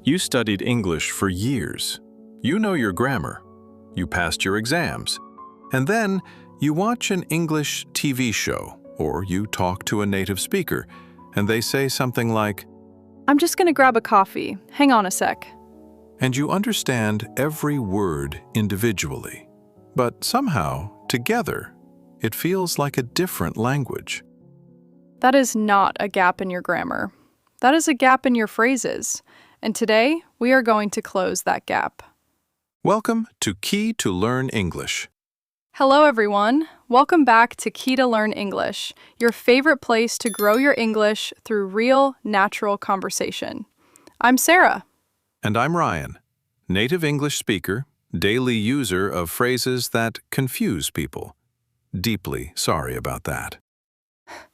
You studied English for years. You know your grammar. You passed your exams. And then you watch an English TV show, or you talk to a native speaker, and they say something like, I'm just gonna grab a coffee. Hang on a sec. and you understand every word individually. But somehow, together, it feels like a different language. That is not a gap in your grammar. That is a gap in your phrases. And today, we are going to close that gap. Welcome to Key to Learn English. Hello, everyone. Welcome back to Key to Learn English, your favorite place to grow your English through real, natural conversation. I'm Sarah. And I'm Ryan, native English speaker, daily user of phrases that confuse people. Deeply sorry about that.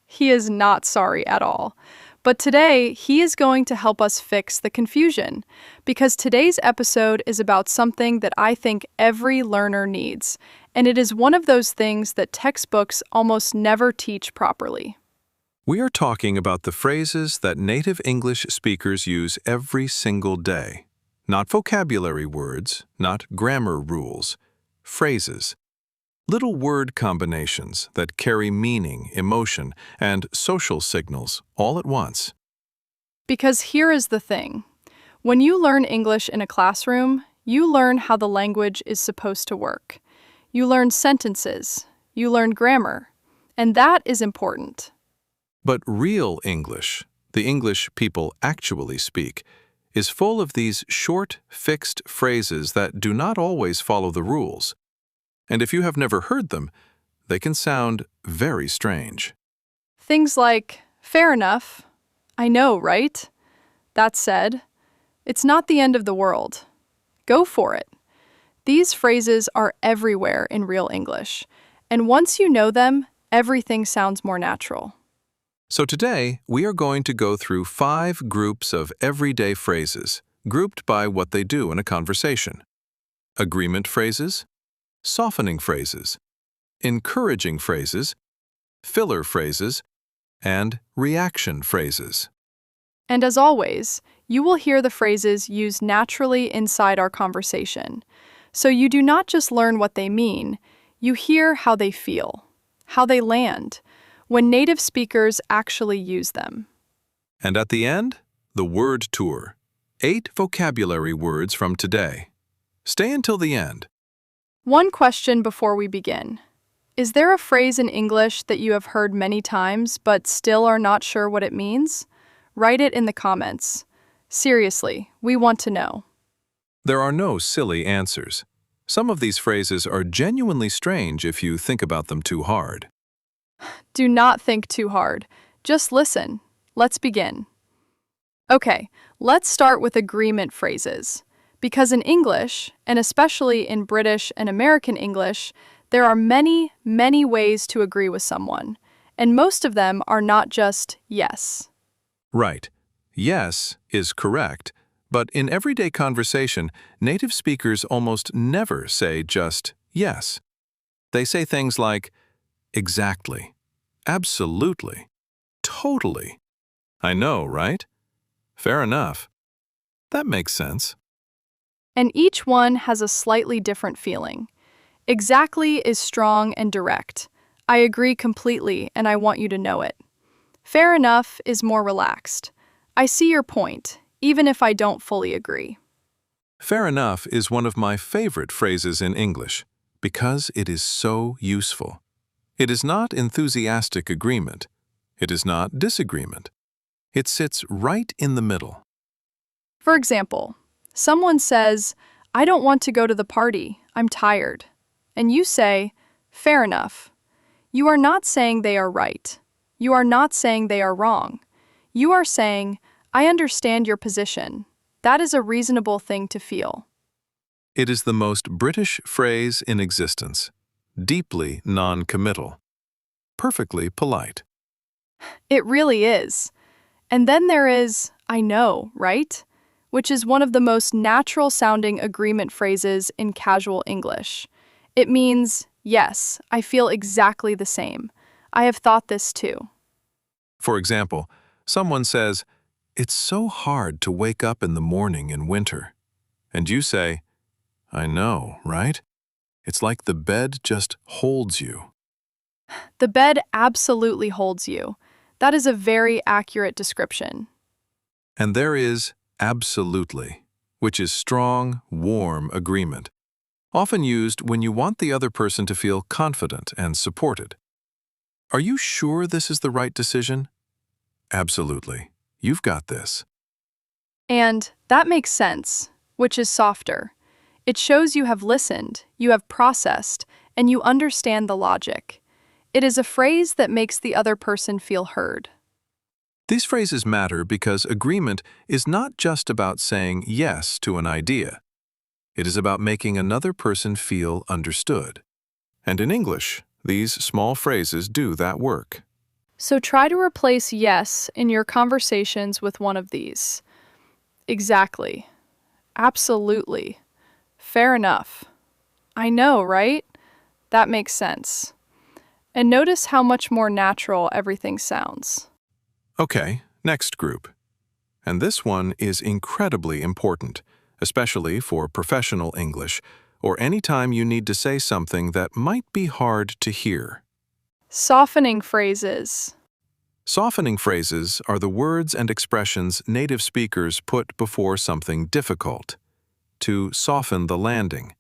He is not sorry at all. But today, he is going to help us fix the confusion, because today's episode is about something that I think every learner needs, and it is one of those things that textbooks almost never teach properly. We are talking about the phrases that native English speakers use every single day. Not vocabulary words, not grammar rules. Phrases. Little word combinations that carry meaning, emotion, and social signals all at once. Because here is the thing. When you learn English in a classroom, you learn how the language is supposed to work. You learn sentences. You learn grammar. And that is important. But real English, the English people actually speak, is full of these short, fixed phrases that do not always follow the rules. And if you have never heard them, they can sound very strange. Things like, fair enough. I know, right? That said, it's not the end of the world. Go for it. These phrases are everywhere in real English. And once you know them, everything sounds more natural. So today, we are going to go through 5 groups of everyday phrases, grouped by what they do in a conversation. Agreement phrases, softening phrases, encouraging phrases, filler phrases, and reaction phrases. And as always, you will hear the phrases used naturally inside our conversation. So you do not just learn what they mean, you hear how they feel, how they land, when native speakers actually use them. And at the end, the word tour. 8 vocabulary words from today. Stay until the end. One question before we begin. Is there a phrase in English that you have heard many times but still are not sure what it means? Write it in the comments. Seriously, we want to know. There are no silly answers. Some of these phrases are genuinely strange if you think about them too hard. Do not think too hard. Just listen. Let's begin. Okay, let's start with agreement phrases. Because in English, and especially in British and American English, there are many, many ways to agree with someone, and most of them are not just yes. Right. Yes is correct, but in everyday conversation, native speakers almost never say just yes. They say things like, exactly, absolutely, totally. I know, right? Fair enough. That makes sense. And each one has a slightly different feeling. Exactly is strong and direct. I agree completely, and I want you to know it. Fair enough is more relaxed. I see your point, even if I don't fully agree. Fair enough is one of my favorite phrases in English because it is so useful. It is not enthusiastic agreement. It is not disagreement. It sits right in the middle. For example, someone says, I don't want to go to the party, I'm tired. And you say, fair enough. You are not saying they are right. You are not saying they are wrong. You are saying, I understand your position. That is a reasonable thing to feel. It is the most British phrase in existence. Deeply non-committal. Perfectly polite. It really is. And then there is, I know, right? Which is one of the most natural-sounding agreement phrases in casual English. It means, yes, I feel exactly the same. I have thought this too. For example, someone says, It's so hard to wake up in the morning in winter. And you say, I know, right? It's like the bed just holds you. The bed absolutely holds you. That is a very accurate description. And there is absolutely, which is strong, warm agreement, often used when you want the other person to feel confident and supported. Are you sure this is the right decision? Absolutely. You've got this. And that makes sense, which is softer. It shows you have listened, you have processed, and you understand the logic. It is a phrase that makes the other person feel heard. These phrases matter because agreement is not just about saying yes to an idea. It is about making another person feel understood. And in English, these small phrases do that work. So try to replace yes in your conversations with one of these. Exactly. Absolutely. Fair enough. I know, right? That makes sense. And notice how much more natural everything sounds. Okay, next group. And this one is incredibly important, especially for professional English or any time you need to say something that might be hard to hear. Softening phrases. Softening phrases are the words and expressions native speakers put before something difficult, to soften the landing,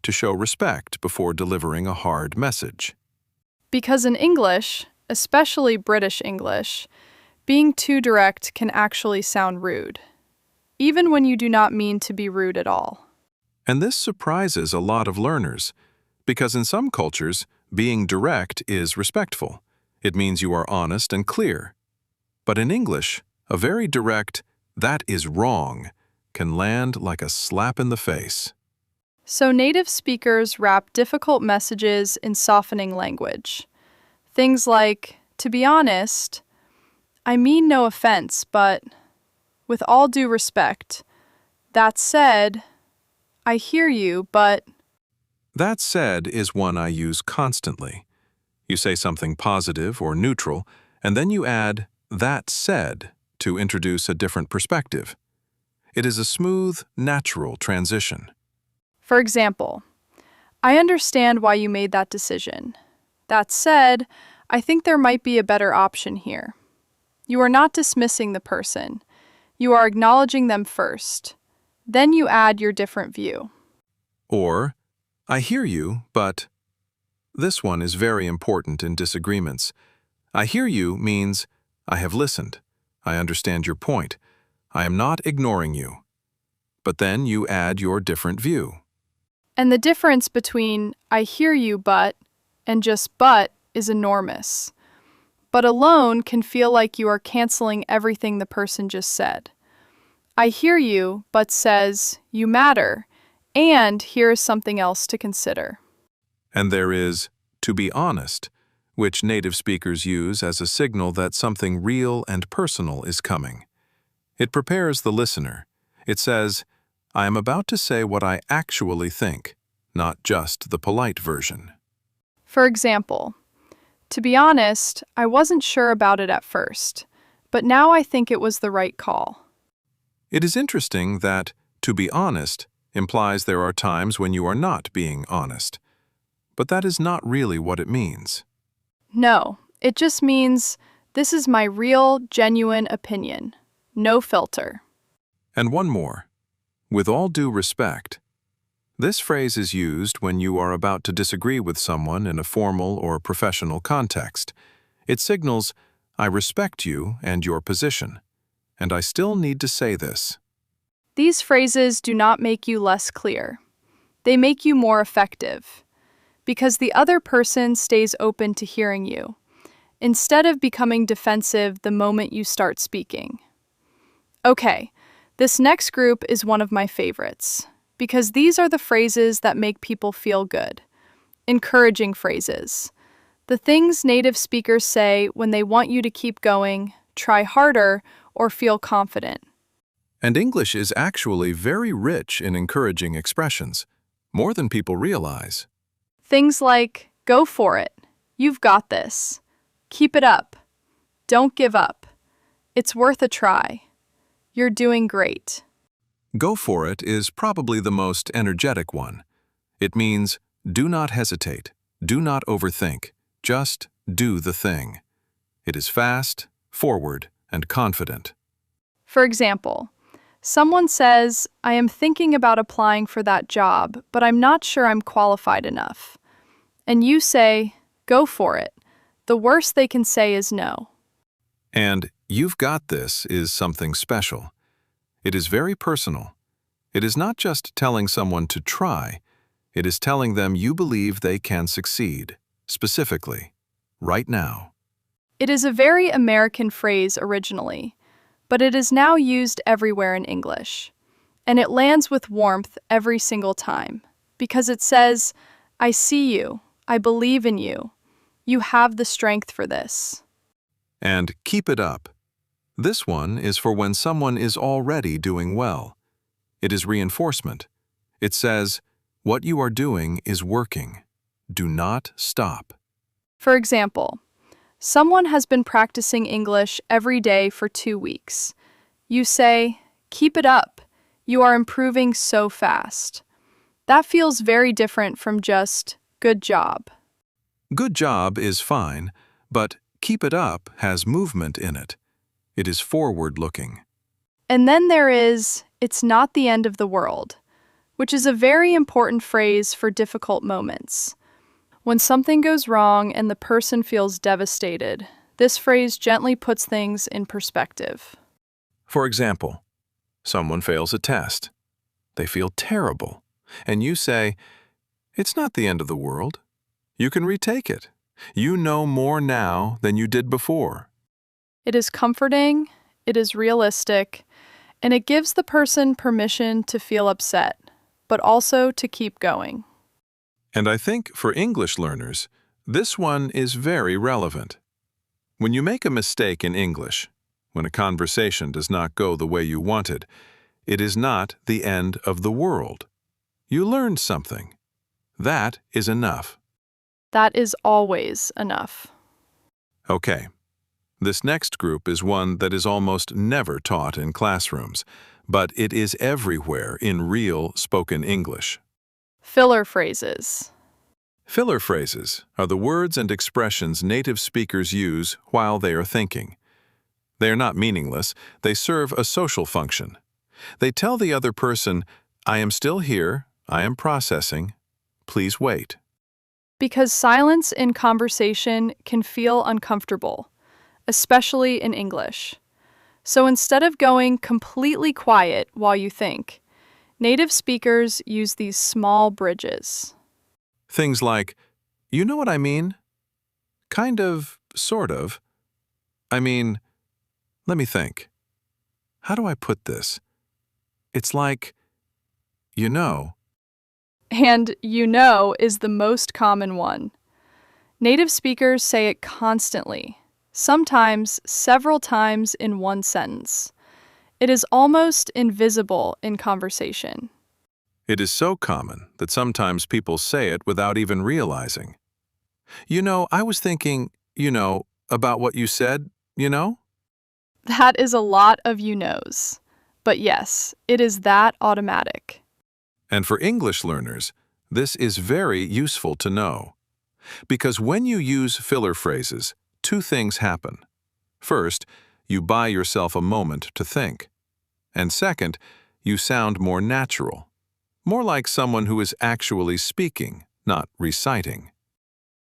to show respect before delivering a hard message. Because in English, especially British English, being too direct can actually sound rude, even when you do not mean to be rude at all. And this surprises a lot of learners, because in some cultures, being direct is respectful. It means you are honest and clear. But in English, a very direct, "that is wrong," can land like a slap in the face. So native speakers wrap difficult messages in softening language. Things like, to be honest, I mean no offense, but with all due respect, that said, I hear you, but That said is one I use constantly. You say something positive or neutral, and then you add "that said" to introduce a different perspective. It is a smooth, natural transition. for example, I understand why you made that decision. That said, I think there might be a better option here. You are not dismissing the person. You are acknowledging them first. Then you add your different view. Or, I hear you, but... This one is very important in disagreements. I hear you means, I have listened. I understand your point. I am not ignoring you. But then you add your different view. And the difference between I hear you, but and just but is enormous. But alone can feel like you are canceling everything the person just said. I hear you, but says, you matter, and here is something else to consider. And there is to be honest, which native speakers use as a signal that something real and personal is coming. It prepares the listener. It says, I am about to say what I actually think, not just the polite version. For example, to be honest, I wasn't sure about it at first, but now I think it was the right call. It is interesting that to be honest implies there are times when you are not being honest. But that is not really what it means. No, it just means this is my real, genuine opinion. No filter. And one more. With all due respect. This phrase is used when you are about to disagree with someone in a formal or professional context. It signals, I respect you and your position, and I still need to say this. These phrases do not make you less clear. They make you more effective, because the other person stays open to hearing you, instead of becoming defensive the moment you start speaking. Okay, this next group is one of my favorites, because these are the phrases that make people feel good. Encouraging phrases. The things native speakers say when they want you to keep going, try harder, or feel confident. And English is actually very rich in encouraging expressions, more than people realize. Things like, go for it, you've got this, keep it up, don't give up, it's worth a try. You're doing great. Go for it is probably the most energetic one. It means do not hesitate, do not overthink, just do the thing. It is fast, forward, and confident. For example, someone says, I am thinking about applying for that job, but I'm not sure I'm qualified enough. And you say, go for it. The worst they can say is no. And you've got this is something special. It is very personal. It is not just telling someone to try. It is telling them you believe they can succeed, specifically, right now. It is a very American phrase originally, but it is now used everywhere in English. And it lands with warmth every single time, because it says, I see you, I believe in you, you have the strength for this. And keep it up. This one is for when someone is already doing well. It is reinforcement. It says, what you are doing is working. Do not stop. For example, someone has been practicing English every day for 2 weeks. You say, keep it up. You are improving so fast. That feels very different from just, good job. Good job is fine, but keep it up has movement in it. It is forward-looking. And then there is, it's not the end of the world, which is a very important phrase for difficult moments. When something goes wrong and the person feels devastated, this phrase gently puts things in perspective. For example, someone fails a test. They feel terrible, and you say, it's not the end of the world. You can retake it. You know more now than you did before. It is comforting, it is realistic, and it gives the person permission to feel upset, but also to keep going. And I think for English learners, this one is very relevant. When you make a mistake in English, when a conversation does not go the way you wanted, it is not the end of the world. You learned something. That is enough. That is always enough. Okay. This next group is one that is almost never taught in classrooms, but it is everywhere in real spoken English. Filler phrases. Filler phrases are the words and expressions native speakers use while they are thinking. They are not meaningless, they serve a social function. They tell the other person, I am still here, I am processing, please wait. Because silence in conversation can feel uncomfortable, especially in English. So instead of going completely quiet while you think, native speakers use these small bridges. Things like, you know what I mean? Kind of, sort of. I mean, let me think. How do I put this? It's like, you know. And you know is the most common one. Native speakers say it constantly, sometimes several times in one sentence. It is almost invisible in conversation. It is so common that sometimes people say it without even realizing. You know, I was thinking, about what you said, That is a lot of you knows. But yes, it is that automatic. And for English learners, this is very useful to know. Because when you use filler phrases, two things happen. First, you buy yourself a moment to think. And second, you sound more natural. More like someone who is actually speaking, not reciting.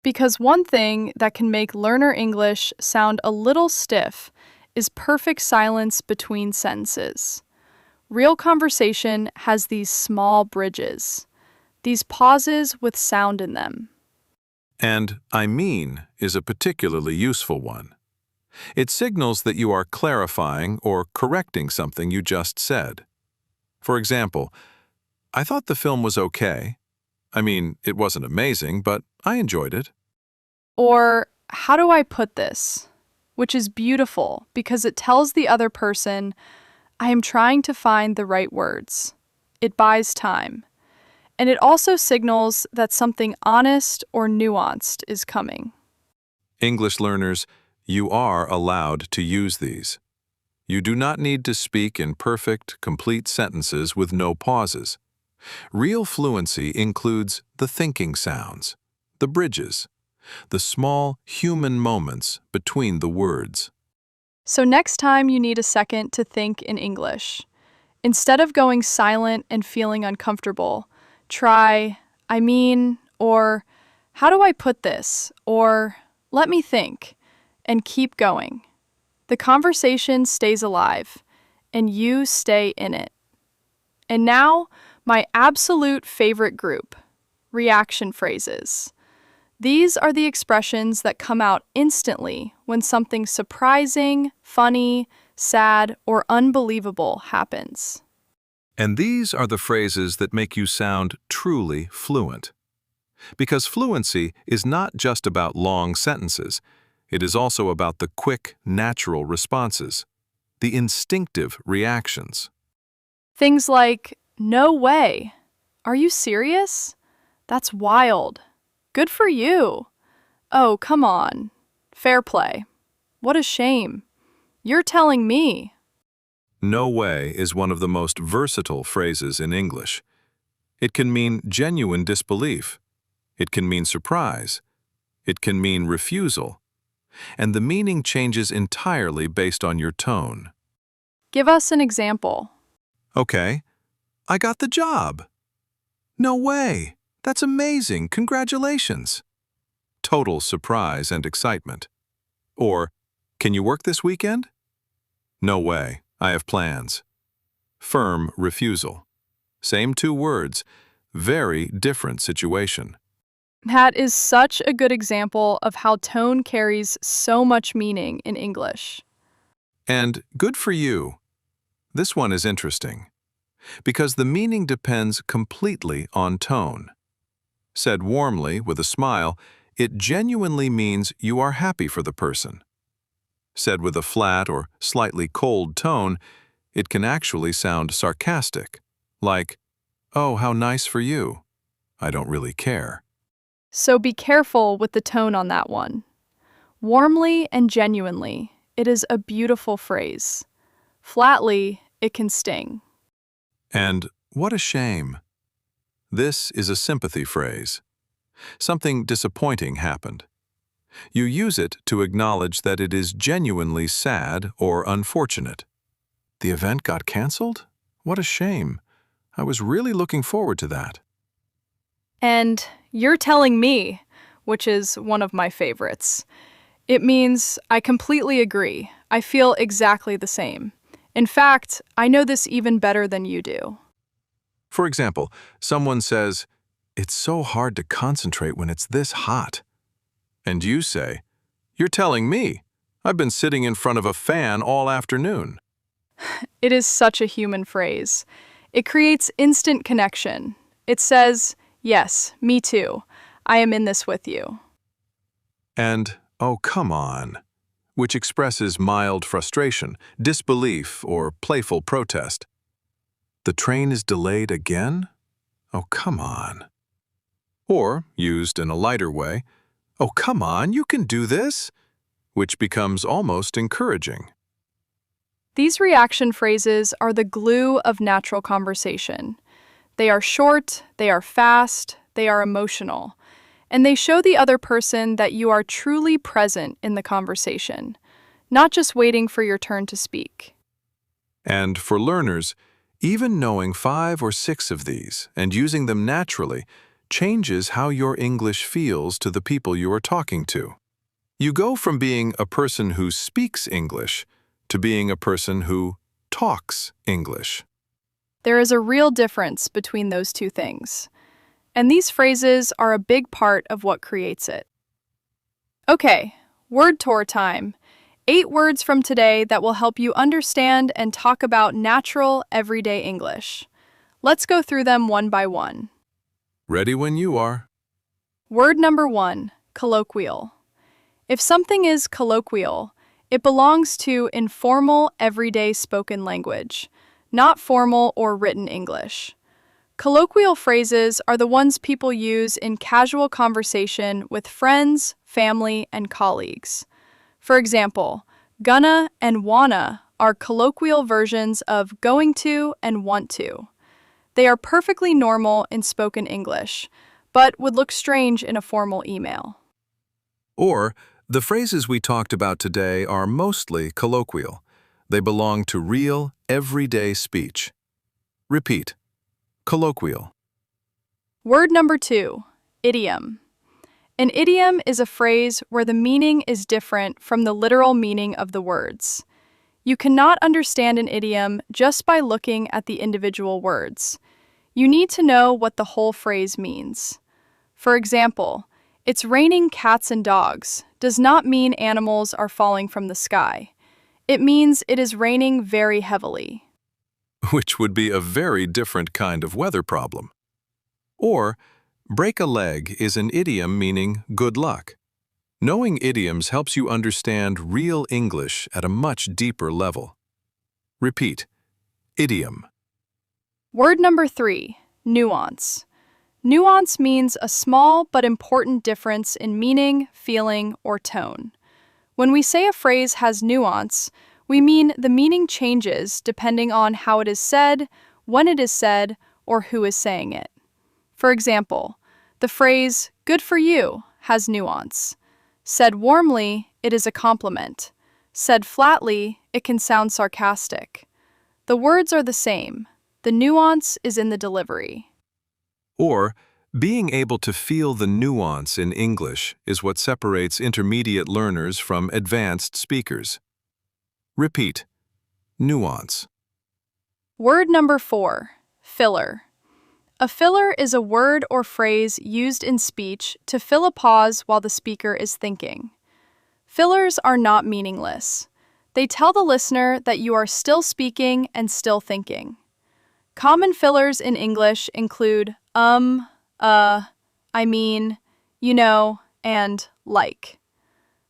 Because one thing that can make learner English sound a little stiff is perfect silence between sentences. Real conversation has these small bridges, these pauses with sound in them. And I mean is a particularly useful one. It signals that you are clarifying or correcting something you just said. For example, I thought the film was okay. I mean, it wasn't amazing, but I enjoyed it. Or, how do I put this? Which is beautiful because it tells the other person, I am trying to find the right words. It buys time. And it also signals that something honest or nuanced is coming. English learners, you are allowed to use these. You do not need to speak in perfect, complete sentences with no pauses. Real fluency includes the thinking sounds, the bridges, the small human moments between the words. So next time you need a second to think in English, instead of going silent and feeling uncomfortable, try, I mean, or how do I put this, or let me think, and keep going. The conversation stays alive, and you stay in it. And now, my absolute favorite group, reaction phrases. These are the expressions that come out instantly when something surprising, funny, sad, or unbelievable happens. And these are the phrases that make you sound truly fluent. Because fluency is not just about long sentences, it is also about the quick, natural responses, the instinctive reactions. Things like, no way. Are you serious? That's wild. Good for you. Oh, come on. Fair play. What a shame. You're telling me. No way is one of the most versatile phrases in English. It can mean genuine disbelief. It can mean surprise. It can mean refusal. And the meaning changes entirely based on your tone. Give us an example. Okay, I got the job. No way. That's amazing. Congratulations. Total surprise and excitement. Or, can you work this weekend? No way. I have plans. Firm refusal. Same two words, very different situation. That is such a good example of how tone carries so much meaning in English. And good for you. This one is interesting, because the meaning depends completely on tone. Said warmly, with a smile, it genuinely means you are happy for the person. Said with a flat or slightly cold tone, it can actually sound sarcastic, like, "Oh, how nice for you. I don't really care." So be careful with the tone on that one. Warmly and genuinely, it is a beautiful phrase. Flatly, it can sting. And what a shame. This is a sympathy phrase. Something disappointing happened. You use it to acknowledge that it is genuinely sad or unfortunate. The event got canceled? What a shame. I was really looking forward to that. And you're telling me, which is one of my favorites. It means I completely agree. I feel exactly the same. In fact, I know this even better than you do. For example, someone says, "It's so hard to concentrate when it's this hot." And you say, "You're telling me. I've been sitting in front of a fan all afternoon." It is such a human phrase. It creates instant connection. It says, yes, me too. I am in this with you. And, "Oh, come on," which expresses mild frustration, disbelief, or playful protest. "The train is delayed again? Oh, come on." Or, used in a lighter way, "Oh, come on, you can do this," which becomes almost encouraging. These reaction phrases are the glue of natural conversation. They are short, they are fast, they are emotional, and they show the other person that you are truly present in the conversation, not just waiting for your turn to speak. And for learners, even knowing 5 or 6 of these and using them naturally changes how your English feels to the people you are talking to. You go from being a person who speaks English to being a person who talks English. There is a real difference between those two things, and these phrases are a big part of what creates it. Okay, word tour time. 8 words from today that will help you understand and talk about natural, everyday English. Let's go through them one by one. Ready when you are. Word number 1, colloquial. If something is colloquial, it belongs to informal, everyday spoken language, not formal or written English. Colloquial phrases are the ones people use in casual conversation with friends, family, and colleagues. For example, gonna and wanna are colloquial versions of going to and want to. They are perfectly normal in spoken English, but would look strange in a formal email. Or, the phrases we talked about today are mostly colloquial. They belong to real, everyday speech. Repeat. Colloquial. Word number 2, idiom. An idiom is a phrase where the meaning is different from the literal meaning of the words. You cannot understand an idiom just by looking at the individual words. You need to know what the whole phrase means. For example, "It's raining cats and dogs" does not mean animals are falling from the sky. It means it is raining very heavily. Which would be a very different kind of weather problem. Or, break a leg is an idiom meaning good luck. Knowing idioms helps you understand real English at a much deeper level. Repeat. Idiom. Word number 3, nuance. Nuance means a small but important difference in meaning, feeling, or tone. When we say a phrase has nuance, we mean the meaning changes depending on how it is said, when it is said, or who is saying it. For example, the phrase "good for you" has nuance. Said warmly, it is a compliment. Said flatly, it can sound sarcastic. The words are the same. The nuance is in the delivery. Or, being able to feel the nuance in English is what separates intermediate learners from advanced speakers. Repeat. Nuance. Word number 4, filler. A filler is a word or phrase used in speech to fill a pause while the speaker is thinking. Fillers are not meaningless. They tell the listener that you are still speaking and still thinking. Common fillers in English include I mean, you know, and like.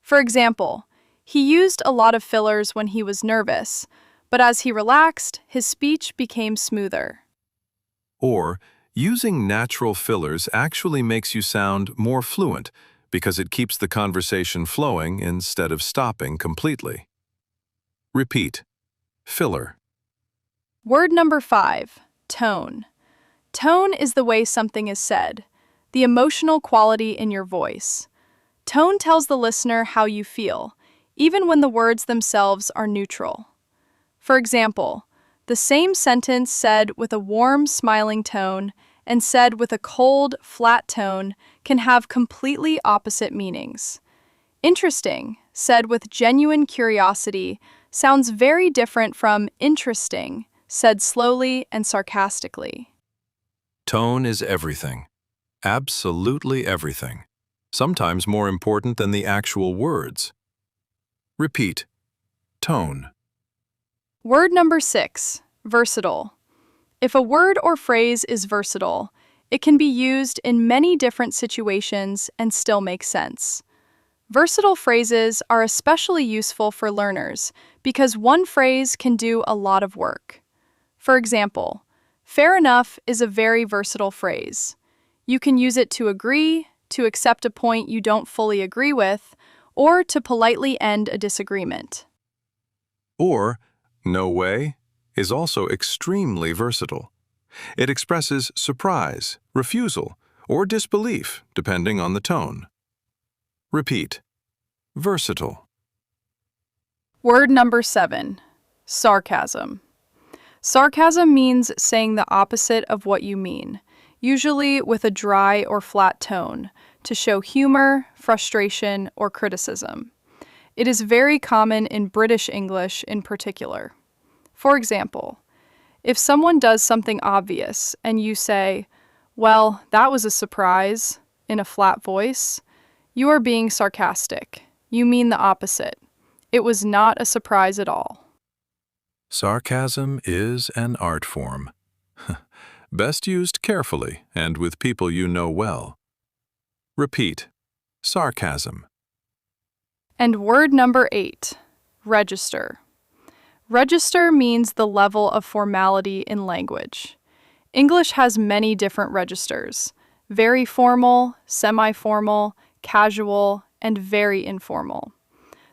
For example, he used a lot of fillers when he was nervous, but as he relaxed, his speech became smoother. Or, using natural fillers actually makes you sound more fluent because it keeps the conversation flowing instead of stopping completely. Repeat. Filler. Word number 5, tone. Tone is the way something is said, the emotional quality in your voice. Tone tells the listener how you feel, even when the words themselves are neutral. For example, the same sentence said with a warm, smiling tone and said with a cold, flat tone can have completely opposite meanings. Interesting, said with genuine curiosity, sounds very different from interesting, said slowly and sarcastically. Tone is everything. Absolutely everything. Sometimes more important than the actual words. Repeat. Tone. Word number 6, versatile. If a word or phrase is versatile, it can be used in many different situations and still make sense. Versatile phrases are especially useful for learners because one phrase can do a lot of work. For example, fair enough is a very versatile phrase. You can use it to agree, to accept a point you don't fully agree with, or to politely end a disagreement. Or, no way is also extremely versatile. It expresses surprise, refusal, or disbelief, depending on the tone. Repeat. Versatile. Word number 7, sarcasm. Sarcasm means saying the opposite of what you mean, usually with a dry or flat tone, to show humor, frustration, or criticism. It is very common in British English in particular. For example, if someone does something obvious and you say, "Well, that was a surprise," in a flat voice, you are being sarcastic. You mean the opposite. It was not a surprise at all. Sarcasm is an art form. Best used carefully and with people you know well. Repeat. Sarcasm. And word number 8, register. Register means the level of formality in language. English has many different registers: very formal, semi-formal, casual, and very informal.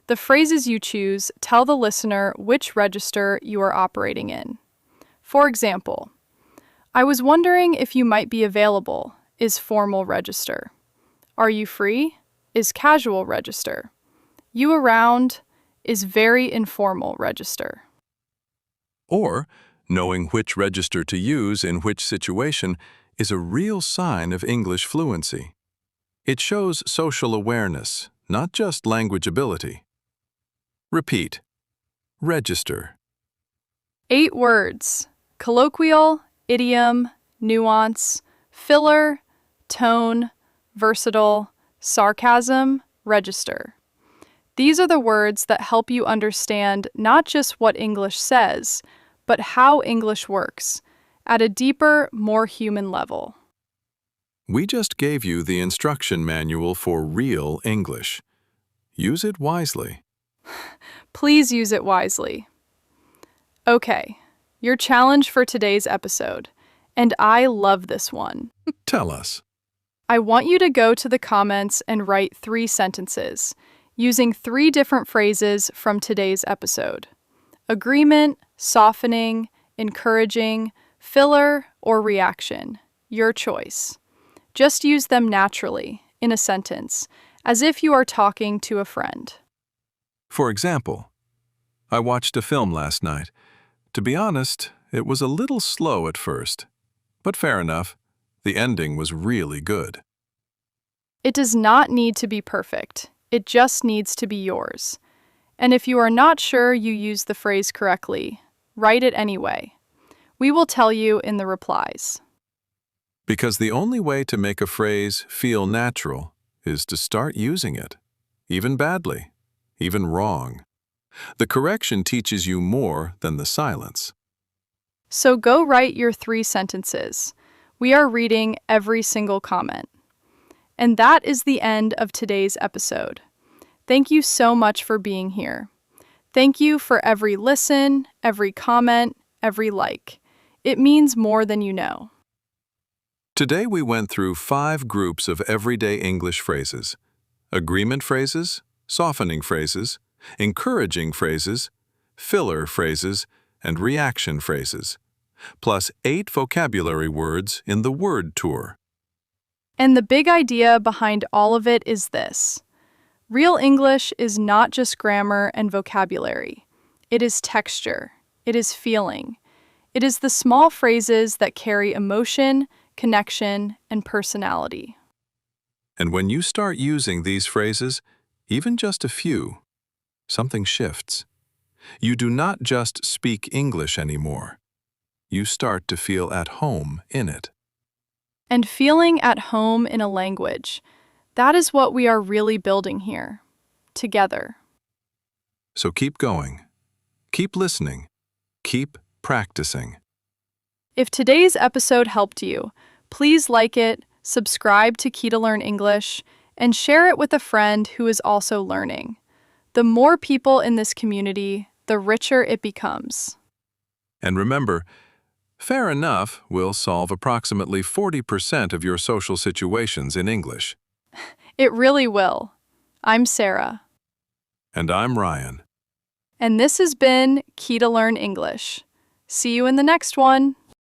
The phrases you choose tell the listener which register you are operating in. For example, I was wondering if you might be available is formal register. Are you free is casual register. You around is very informal register. Or, knowing which register to use in which situation is a real sign of English fluency. It shows social awareness, not just language ability. Repeat. Register. 8 words: colloquial, idiom, nuance, filler, tone, versatile, sarcasm, register. These are the words that help you understand not just what English says, but how English works at a deeper, more human level. We just gave you the instruction manual for real English. Use it wisely. Please use it wisely. Okay, your challenge for today's episode, and I love this one. Tell us. I want you to go to the comments and write 3 sentences using 3 different phrases from today's episode: agreement, softening, encouraging, filler, or reaction. Your choice. Just use them naturally, in a sentence, as if you are talking to a friend. For example, I watched a film last night. To be honest, it was a little slow at first, but fair enough. The ending was really good. It does not need to be perfect. It just needs to be yours. And if you are not sure you used the phrase correctly, write it anyway. We will tell you in the replies. Because the only way to make a phrase feel natural is to start using it, even badly, even wrong. The correction teaches you more than the silence. So go write your 3 sentences. We are reading every single comment. And that is the end of today's episode. Thank you so much for being here. Thank you for every listen, every comment, every like. It means more than you know. Today we went through 5 groups of everyday English phrases: agreement phrases, softening phrases, encouraging phrases, filler phrases, and reaction phrases, plus 8 vocabulary words in the word tour. And the big idea behind all of it is this: real English is not just grammar and vocabulary. It is texture. It is feeling. It is the small phrases that carry emotion, connection, and personality. And when you start using these phrases, even just a few, something shifts. You do not just speak English anymore. You start to feel at home in it. And feeling at home in a language, that is what we are really building here, together. So keep going. Keep listening. Keep practicing. If today's episode helped you, please like it, subscribe to Key to Learn English, and share it with a friend who is also learning. The more people in this community, the richer it becomes. And remember, fair enough will solve approximately 40% of your social situations in English. It really will. I'm Sarah. And I'm Ryan. And this has been Key to Learn English. See you in the next one.